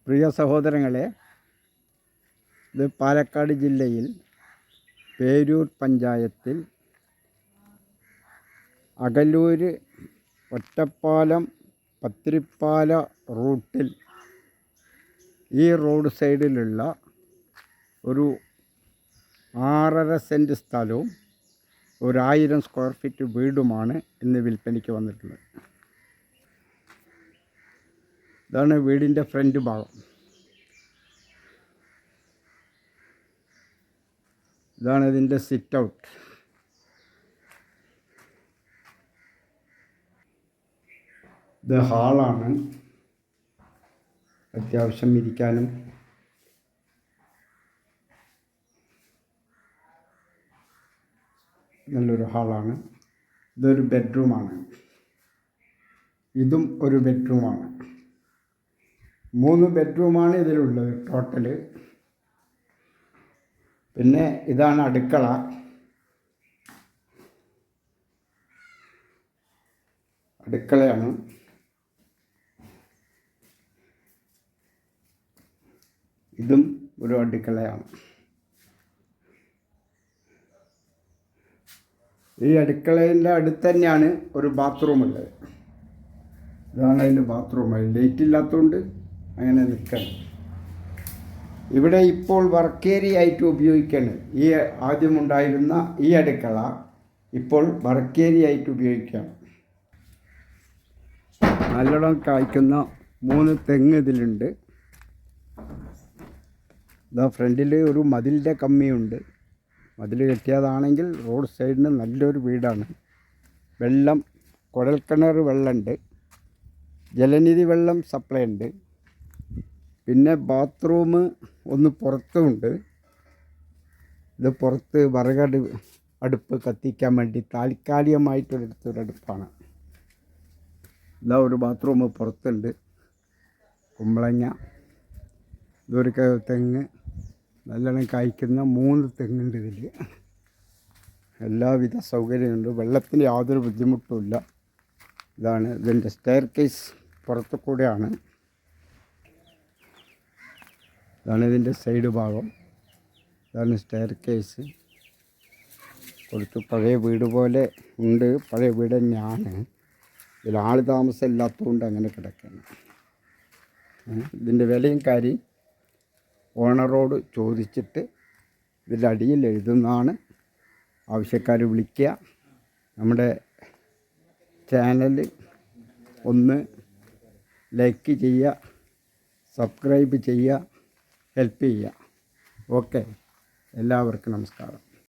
പ്രിയ സഹോദരങ്ങളെ, ഇത് പാലക്കാട് ജില്ലയിൽ പേരൂർ പഞ്ചായത്തിൽ അകലൂർ ഒറ്റപ്പാലം പത്തിരിപ്പാല റൂട്ടിൽ ഈ റോഡ് സൈഡിലുള്ള ഒരു 6.5 സെൻറ്റ് സ്ഥലവും 1000 സ്ക്വയർ ഫീറ്റ് വീടുമാണ് ഇന്ന് വിൽപ്പനയ്ക്ക് വന്നിട്ടുള്ളത്. ഇതാണ് വീടിൻ്റെ ഫ്രണ്ട് ഭാഗം. ഇതാണ് ഇതിൻ്റെ സിറ്റ് ഔട്ട്. ഇത് ഹാളാണ്. അത്യാവശ്യം ഇരിക്കാനും നല്ലൊരു ഹാളാണ്. ഇതൊരു ബെഡ്റൂമാണ്. ഇതും ഒരു ബെഡ്റൂമാണ്. 3 ബെഡ്റൂമാണ് ഇതിലുള്ളത് ടോട്ടല്. പിന്നെ ഇതാണ് അടുക്കള. അടുക്കളയാണ്. ഇതും ഒരു അടുക്കളയാണ്. ഈ അടുക്കളേൻ്റെ അടുത്ത് തന്നെയാണ് ഒരു ബാത്റൂം ഉള്ളത്. ഇതാണ് അതിൻ്റെ ബാത്റൂം. ലൈറ്റ് ഇല്ലാത്തതുകൊണ്ട് അങ്ങനെ നിൽക്കണം. ഇവിടെ ഇപ്പോൾ വർക്ക് ഏരിയ ആയിട്ട് ഉപയോഗിക്കുകയാണ്. ഈ ആദ്യമുണ്ടായിരുന്ന ഈ അടുക്കള ഇപ്പോൾ വർക്ക് ഏരിയ ആയിട്ട് ഉപയോഗിക്കുകയാണ്. നല്ലോണം കായ്ക്കുന്ന 3 തെങ്ങ് ഇതിലുണ്ട്. ഇതാ ഫ്രണ്ടിൽ ഒരു മതിലിൻ്റെ കമ്മിയുണ്ട്. മതിൽ കെട്ടിയതാണെങ്കിൽ റോഡ് സൈഡിന് നല്ലൊരു വീടാണ്. വെള്ളം, കുഴൽക്കിണർ വെള്ളമുണ്ട്, ജലനിധി വെള്ളം സപ്ലൈ ഉണ്ട്. പിന്നെ ബാത്റൂം ഒന്ന് പുറത്തുമുണ്ട്. ഇത് പുറത്ത് അടുപ്പ് കത്തിക്കാൻ വേണ്ടി താൽക്കാലികമായിട്ടൊരിടത്തൊരടുപ്പാണ്. ഇതാ ഒരു ബാത്റൂം പുറത്തുണ്ട്. കുമ്പളങ്ങ. ഇതൊരു തെങ്ങ്, നല്ലോണം കായ്ക്കുന്ന 3 തെങ്ങുണ്ട് ഇതിൽ. എല്ലാവിധ സൗകര്യമുണ്ട്. വെള്ളത്തിന് യാതൊരു ബുദ്ധിമുട്ടുമില്ല. ഇതാണ് ഇതിൻ്റെ സ്റ്റെയർ കേസ്. പുറത്തു കൂടെയാണ്. ഇതാണ് ഇതിൻ്റെ സൈഡ് ഭാഗം. ഇതാണ് സ്റ്റെയർ കേസ്. കുറച്ച് പഴയ വീട് പോലെ ഉണ്ട്. പഴയ വീട് തന്നെയാണ്. ഇതിൽ ആൾ താമസം ഇല്ലാത്തതുകൊണ്ട് അങ്ങനെ കിടക്കുകയാണ്. ഇതിൻ്റെ വിലയും കാര്യം ഓണറോട് ചോദിച്ചിട്ട് ഇതിൻ്റെ അടിയിൽ എഴുതുന്നതാണ്. ആവശ്യക്കാർ വിളിക്കുക. നമ്മുടെ ചാനൽ ഒന്ന് ലൈക്ക് ചെയ്യുക, സബ്സ്ക്രൈബ് ചെയ്യുക, ഹെൽപ്പ് ചെയ്യുക. ഓക്കെ, എല്ലാവർക്കും നമസ്കാരം.